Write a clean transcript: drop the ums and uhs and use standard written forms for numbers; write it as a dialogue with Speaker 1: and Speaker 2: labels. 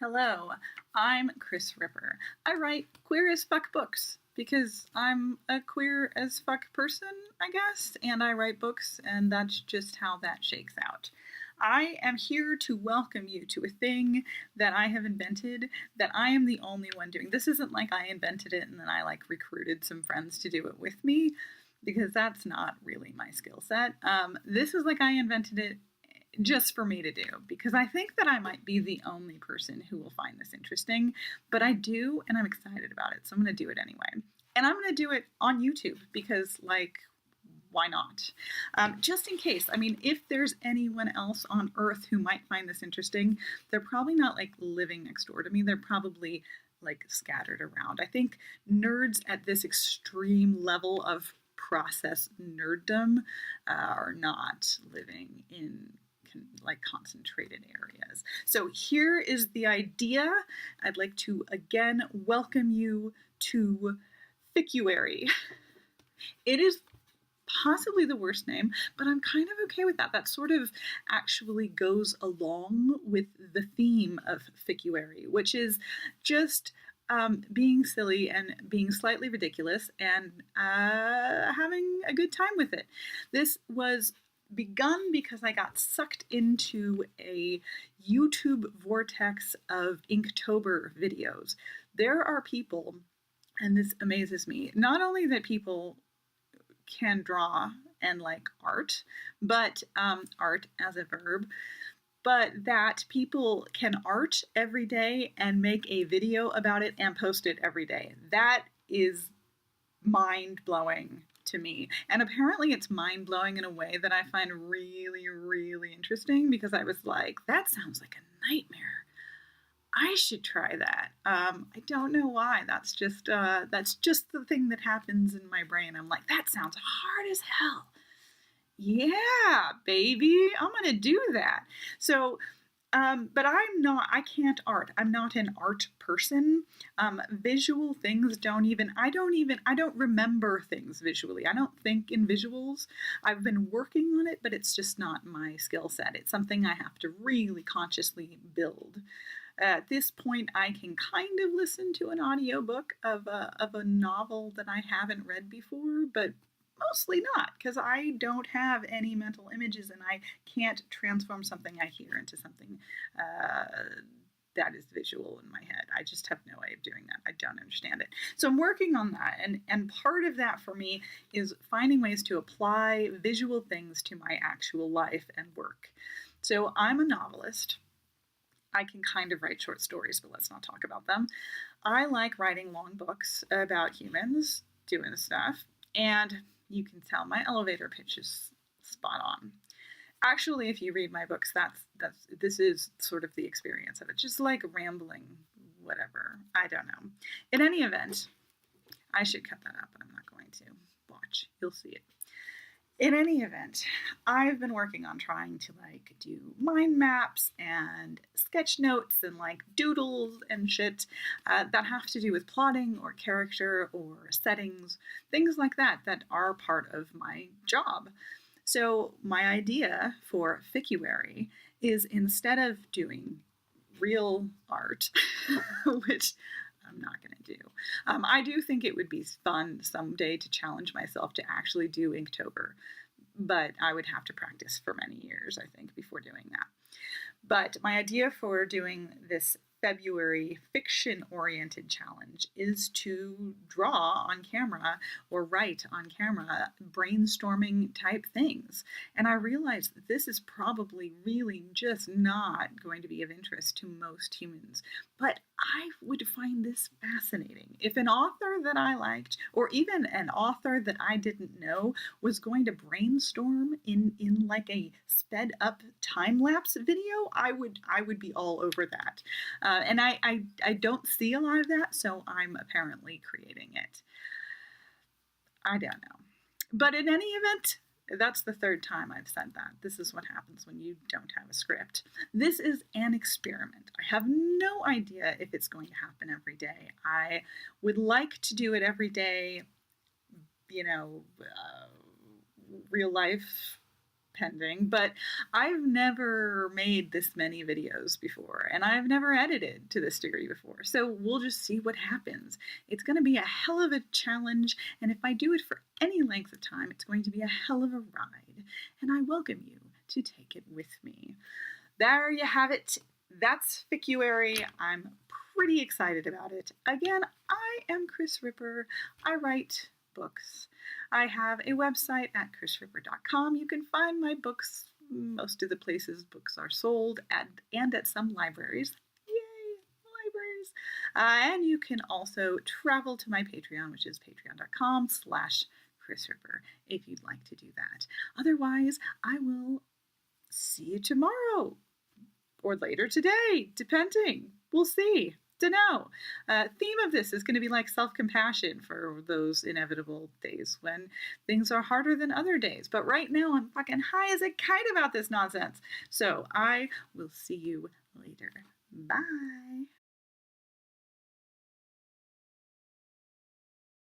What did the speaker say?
Speaker 1: Hello, I'm Kris Ripper. I write queer as fuck books because I'm a queer as fuck person, I guess, and I write books, and that's just how that shakes out. I am here to welcome you to a thing that I have invented that I am the only one doing. This isn't like I invented it and then I recruited some friends to do it with me, because that's not really my skill set. This is like I invented it just for me to do, because I think that I might be the only person who will find this interesting, but I do, and I'm excited about it, so I'm going to do it anyway. And I'm going to do it on YouTube because, why not? Just in case. I mean, if there's anyone else on Earth who might find this interesting, they're probably not living next door to me. They're probably scattered around. I think nerds at this extreme level of process nerddom are not living in concentrated areas. So here is the idea. I'd like to again welcome you to Ficuary. It is possibly the worst name, but I'm kind of okay with that. That sort of actually goes along with the theme of Ficuary, which is just being silly and being slightly ridiculous and having a good time with it. This was begun because I got sucked into a YouTube vortex of Inktober videos. There are people, and this amazes me, not only that people can draw and like art, but art as a verb, but that people can art every day and make a video about it and post it every day. That is mind-blowing to me. And apparently it's mind-blowing in a way that I find really, really interesting, because I was like, that sounds like a nightmare. I should try that. I don't know why. That's just the thing that happens in my brain. I'm like, that sounds hard as hell. Yeah, baby, I'm gonna do that. So but I can't art. I'm not an art person. Visual things I don't remember things visually. I don't think in visuals. I've been working on it, but it's just not my skill set. It's something I have to really consciously build. At this point, I can kind of listen to an audiobook of a novel that I haven't read before, but mostly not, because I don't have any mental images and I can't transform something I hear into something that is visual in my head. I just have no way of doing that. I don't understand it. So I'm working on that, and part of that for me is finding ways to apply visual things to my actual life and work. So I'm a novelist. I can kind of write short stories, but let's not talk about them. I like writing long books about humans doing stuff, and you can tell my elevator pitch is spot on. Actually, if you read my books, this is sort of the experience of it. Just rambling, whatever. I don't know. In any event, I should cut that up, but I'm not going to. Watch. You'll see it. In any event, I've been working on trying to do mind maps and sketch notes and doodles and shit that have to do with plotting or character or settings, things like that are part of my job. So my idea for Ficuary is, instead of doing real art, which I'm not going to do. I do think it would be fun someday to challenge myself to actually do Inktober, but I would have to practice for many years, I think, before doing that. But my idea for doing this February fiction-oriented challenge is to draw on camera or write on camera brainstorming type things. And I realized that this is probably really just not going to be of interest to most humans. But I would find this fascinating. If an author that I liked, or even an author that I didn't know, was going to brainstorm in a sped up time-lapse video, I would be all over that. And I don't see a lot of that, so I'm apparently creating it. I don't know. But in any event, that's the third time I've said that. This is what happens when you don't have a script. This is an experiment. I have no idea if it's going to happen every day. I would like to do it every day, real life pending, but I've never made this many videos before, and I've never edited to this degree before, so we'll just see what happens. It's going to be a hell of a challenge, and if I do it for any length of time, it's going to be a hell of a ride, and I welcome you to take it with me. There you have it. That's Ficuary. I'm pretty excited about it. Again, I am Kris Ripper. I write books. I have a website at krisripper.com. You can find my books most of the places books are sold and at some libraries. Yay, libraries. And you can also travel to my Patreon, which is patreon.com/KrisRipper, if you'd like to do that. Otherwise, I will see you tomorrow or later today, depending. We'll see. Dunno. Theme of this is going to be like self-compassion for those inevitable days when things are harder than other days. But right now I'm fucking high as a kite about this nonsense. So I will see you later. Bye.